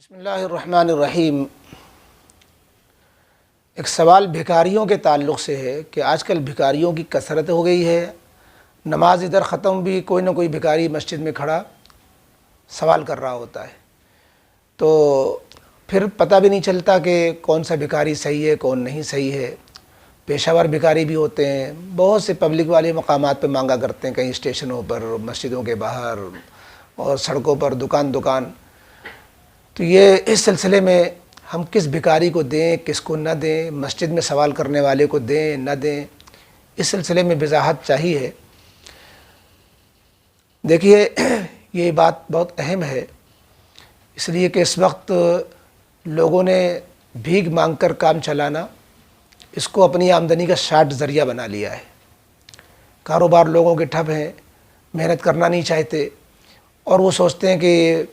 بسم اللہ الرحمن الرحیم۔ ایک سوال بھکاریوں کے تعلق سے ہے کہ آج کل بھکاریوں کی کثرت ہو گئی ہے۔ نماز ادھر ختم بھی کوئی نہ کوئی بھکاری مسجد میں کھڑا سوال کر رہا ہوتا ہے، تو پھر پتہ بھی نہیں چلتا کہ کون سا بھکاری صحیح ہے کون نہیں صحیح ہے۔ پیشہ ور بھکاری بھی ہوتے ہیں، بہت سے پبلک والے مقامات پہ مانگا کرتے ہیں، کہیں اسٹیشنوں پر، مسجدوں کے باہر اور سڑکوں پر، دکان۔ تو یہ اس سلسلے میں ہم کس بھکاری کو دیں کس کو نہ دیں، مسجد میں سوال کرنے والے کو دیں نہ دیں، اس سلسلے میں وضاحت چاہیے۔ دیکھیے یہ بات بہت اہم ہے، اس لیے کہ اس وقت لوگوں نے بھیک مانگ کر کام چلانا اس کو اپنی آمدنی کا شارٹ ذریعہ بنا لیا ہے۔ کاروبار لوگوں کے ٹھپ ہیں، محنت کرنا نہیں چاہتے اور وہ سوچتے ہیں کہ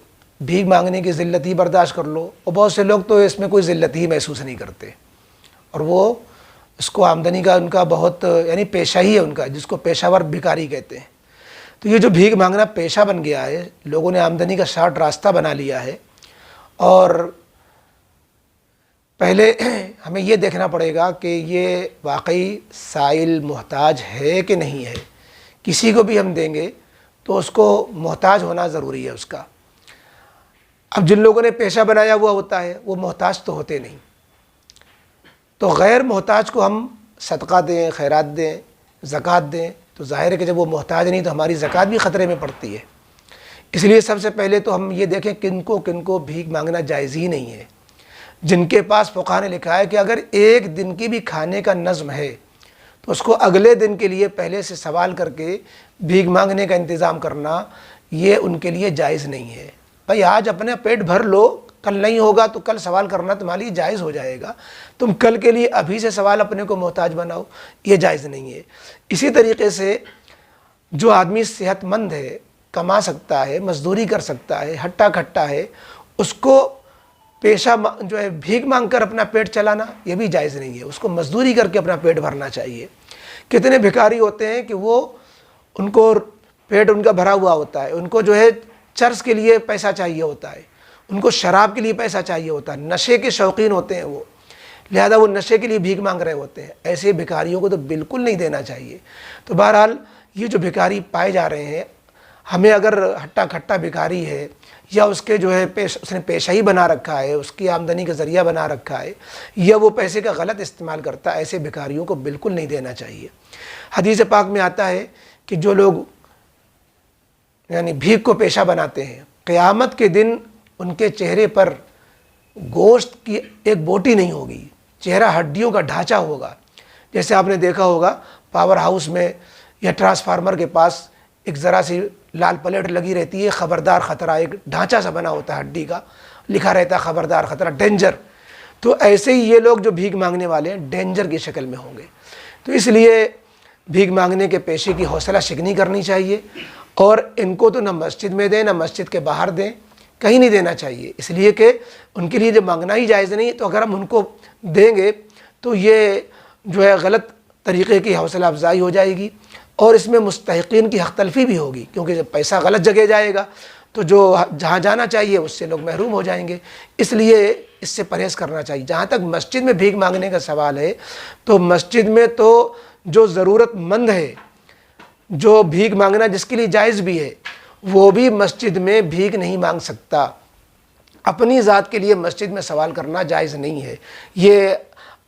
بھیک مانگنے کی ذلت ہی برداشت کر لو، اور بہت سے لوگ تو اس میں کوئی ذلت ہی محسوس نہیں کرتے، اور وہ اس کو آمدنی کا ان کا بہت یعنی پیشہ ہی ہے ان کا، جس کو پیشہ ور بھکاری کہتے ہیں۔ تو یہ جو بھیک مانگنا پیشہ بن گیا ہے، لوگوں نے آمدنی کا شارٹ راستہ بنا لیا ہے، اور پہلے ہمیں یہ دیکھنا پڑے گا کہ یہ واقعی سائل محتاج ہے کہ نہیں ہے۔ کسی کو بھی ہم دیں گے تو اس کو محتاج ہونا ضروری ہے اس کا۔ اب جن لوگوں نے پیشہ بنایا ہوا ہوتا ہے وہ محتاج تو ہوتے نہیں، تو غیر محتاج کو ہم صدقہ دیں، خیرات دیں، زکوٰۃ دیں، تو ظاہر ہے کہ جب وہ محتاج نہیں تو ہماری زکوٰۃ بھی خطرے میں پڑتی ہے۔ اس لیے سب سے پہلے تو ہم یہ دیکھیں کن کو بھیک مانگنا جائز ہی نہیں ہے۔ جن کے پاس فقہا نے لکھا ہے کہ اگر ایک دن کی بھی کھانے کا نظم ہے تو اس کو اگلے دن کے لیے پہلے سے سوال کر کے بھیک مانگنے کا انتظام کرنا یہ ان کے لیے جائز نہیں ہے۔ بھائی آج اپنا پیٹ بھر لو، کل نہیں ہوگا تو کل سوال کرنا تمہارے لیے جائز ہو جائے گا، تم کل کے لیے ابھی سے سوال اپنے کو محتاج بناؤ، یہ جائز نہیں ہے۔ اسی طریقے سے جو آدمی صحت مند ہے، کما سکتا ہے، مزدوری کر سکتا ہے، ہٹا کھٹا ہے، اس کو پیشہ جو ہے بھیک مانگ کر اپنا پیٹ چلانا یہ بھی جائز نہیں ہے، اس کو مزدوری کر کے اپنا پیٹ بھرنا چاہیے۔ کتنے بھکاری ہوتے ہیں کہ وہ ان کو پیٹ ان کا بھرا ہوا ہوتا ہے، ان کو جو ہے چرس کے لیے پیسہ چاہیے ہوتا ہے، ان کو شراب کے لیے پیسہ چاہیے ہوتا ہے، نشے کے شوقین ہوتے ہیں وہ، لہذا وہ نشے کے لیے بھیک مانگ رہے ہوتے ہیں۔ ایسے بھکاریوں کو تو بالکل نہیں دینا چاہیے۔ تو بہرحال یہ جو بھکاری پائے جا رہے ہیں، ہمیں اگر ہٹا کھٹا بھکاری ہے یا اس کے جو ہے اس نے پیشہ ہی بنا رکھا ہے، اس کی آمدنی کا ذریعہ بنا رکھا ہے، یا وہ پیسے کا غلط استعمال کرتا ہے، ایسے بھکاریوں کو بالکل نہیں دینا چاہیے۔ حدیث پاک میں آتا ہے کہ جو لوگ یعنی بھیک کو پیشہ بناتے ہیں، قیامت کے دن ان کے چہرے پر گوشت کی ایک بوٹی نہیں ہوگی، چہرہ ہڈیوں کا ڈھانچہ ہوگا۔ جیسے آپ نے دیکھا ہوگا پاور ہاؤس میں یا ٹرانسفارمر کے پاس ایک ذرا سی لال پلیٹ لگی رہتی ہے، خبردار خطرہ، ایک ڈھانچہ سا بنا ہوتا ہے ہڈی کا، لکھا رہتا ہے خبردار خطرہ، ڈینجر۔ تو ایسے ہی یہ لوگ جو بھیک مانگنے والے ہیں ڈینجر کی شکل میں ہوں گے۔ تو اس لیے بھیک مانگنے کے پیشے کی حوصلہ شکنی کرنی چاہیے، اور ان کو تو نہ مسجد میں دیں نہ مسجد کے باہر دیں، کہیں نہیں دینا چاہیے، اس لیے کہ ان کے لیے جب مانگنا ہی جائز نہیں تو اگر ہم ان کو دیں گے تو یہ جو ہے غلط طریقے کی حوصلہ افزائی ہو جائے گی، اور اس میں مستحقین کی حق تلفی بھی ہوگی، کیونکہ جب پیسہ غلط جگہ جائے گا تو جو جہاں جانا چاہیے اس سے لوگ محروم ہو جائیں گے۔ اس لیے اس سے پرہیز کرنا چاہیے۔ جہاں تک مسجد میں بھیک مانگنے کا سوال ہے تو مسجد میں تو جو ضرورت مند ہے، جو بھیک مانگنا جس کے لیے جائز بھی ہے، وہ بھی مسجد میں بھیک نہیں مانگ سکتا۔ اپنی ذات کے لیے مسجد میں سوال کرنا جائز نہیں ہے۔ یہ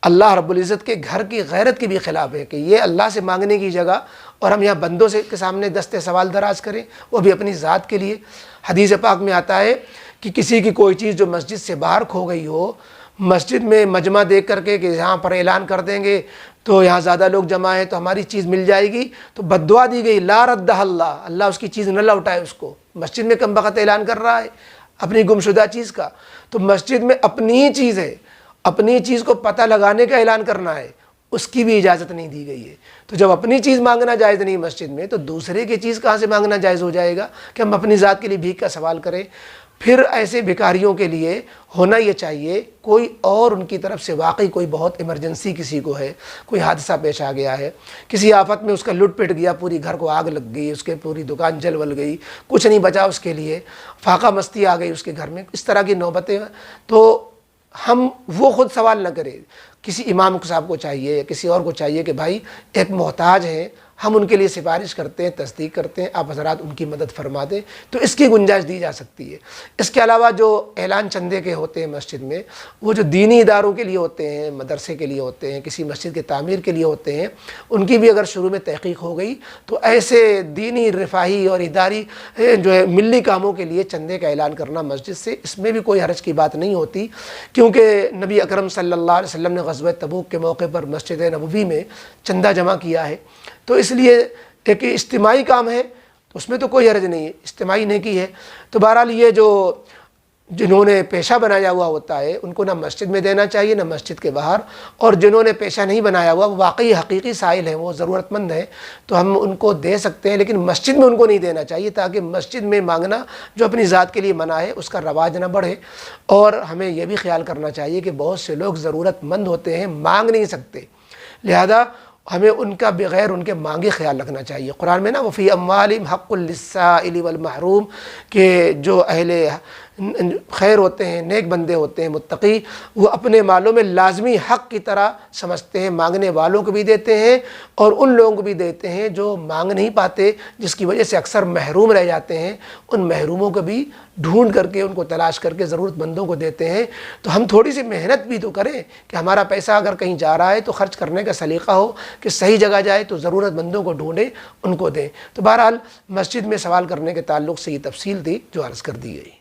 اللہ رب العزت کے گھر کی غیرت کے بھی خلاف ہے کہ یہ اللہ سے مانگنے کی جگہ اور ہم یہاں بندوں سے کے سامنے دستے سوال دراز کریں، وہ بھی اپنی ذات کے لیے۔ حدیث پاک میں آتا ہے کہ کسی کی کوئی چیز جو مسجد سے باہر کھو گئی ہو، مسجد میں مجمع دیکھ کر کے کہ یہاں پر اعلان کر دیں گے تو یہاں زیادہ لوگ جمع ہیں تو ہماری چیز مل جائے گی، تو بد دعا دی گئی، لا ردہ اللہ، اللہ اس کی چیز نہ لوٹائے اس کو۔ مسجد میں کم بخت اعلان کر رہا ہے اپنی گمشدہ چیز کا، تو مسجد میں اپنی ہی چیز ہے، اپنی چیز کو پتہ لگانے کا اعلان کرنا ہے، اس کی بھی اجازت نہیں دی گئی ہے۔ تو جب اپنی چیز مانگنا جائز نہیں مسجد میں، تو دوسرے کی چیز کہاں سے مانگنا جائز ہو جائے گا کہ ہم اپنی ذات کے لیے بھیک کا سوال کریں۔ پھر ایسے بھکاریوں کے لیے ہونا یہ چاہیے کوئی اور ان کی طرف سے واقعی کوئی بہت ایمرجنسی کسی کو ہے، کوئی حادثہ پیش آ گیا ہے، کسی آفت میں اس کا لٹ پٹ گیا، پوری گھر کو آگ لگ گئی، اس کے پوری دکان جل ول گئی، کچھ نہیں بچا اس کے لیے، فاقہ مستی آ گئی اس کے گھر میں، اس طرح کی نوبتیں، تو ہم وہ خود سوال نہ کریں، کسی امام صاحب کو چاہیے یا کسی اور کو چاہیے کہ بھائی ایک محتاج ہیں، ہم ان کے لیے سفارش کرتے ہیں، تصدیق کرتے ہیں، آپ حضرات ان کی مدد فرما دیں، تو اس کی گنجائش دی جا سکتی ہے۔ اس کے علاوہ جو اعلان چندے کے ہوتے ہیں مسجد میں، وہ جو دینی اداروں کے لیے ہوتے ہیں، مدرسے کے لیے ہوتے ہیں، کسی مسجد کے تعمیر کے لیے ہوتے ہیں، ان کی بھی اگر شروع میں تحقیق ہو گئی تو ایسے دینی، رفاہی اور اداری جو ہے ملی کاموں کے لیے چندے کا اعلان کرنا مسجد سے، اس میں بھی کوئی حرج کی بات نہیں ہوتی، کیونکہ نبی اکرم صلی اللہ علیہ وسلم نے غزوہ تبوک کے موقع پر مسجد نبوی میں چندہ جمع کیا ہے، تو اس لیے ایک اجتماعی کام ہے، تو اس میں تو کوئی حرج نہیں ہے، اجتماعی نیکی ہے۔ تو بہرحال یہ جنہوں نے پیشہ بنایا ہوا ہوتا ہے ان کو نہ مسجد میں دینا چاہیے نہ مسجد کے باہر، اور جنہوں نے پیشہ نہیں بنایا ہوا وہ واقعی حقیقی سائل ہیں، وہ ضرورت مند ہیں، تو ہم ان کو دے سکتے ہیں، لیکن مسجد میں ان کو نہیں دینا چاہیے، تاکہ مسجد میں مانگنا جو اپنی ذات کے لیے منع ہے اس کا رواج نہ بڑھے۔ اور ہمیں یہ بھی خیال کرنا چاہیے کہ بہت سے لوگ ضرورت مند ہوتے ہیں، مانگ نہیں سکتے، لہذا ہمیں ان کا بغیر ان کے مانگے خیال رکھنا چاہیے۔ قرآن میں نا وفی اموالہم حق للسائل والمحروم، کہ جو اہل خیر ہوتے ہیں، نیک بندے ہوتے ہیں، متقی، وہ اپنے مالوں میں لازمی حق کی طرح سمجھتے ہیں، مانگنے والوں کو بھی دیتے ہیں اور ان لوگوں کو بھی دیتے ہیں جو مانگ نہیں پاتے، جس کی وجہ سے اکثر محروم رہ جاتے ہیں، ان محروموں کو بھی ڈھونڈ کر کے، ان کو تلاش کر کے ضرورت مندوں کو دیتے ہیں۔ تو ہم تھوڑی سی محنت بھی تو کریں کہ ہمارا پیسہ اگر کہیں جا رہا ہے تو خرچ کرنے کا سلیقہ ہو کہ صحیح جگہ جائے، تو ضرورت مندوں کو ڈھونڈیں، ان کو دیں۔ تو بہرحال مسجد میں سوال کرنے کے تعلق سے یہ تفصیل تھی جو عرض کر دی گئی۔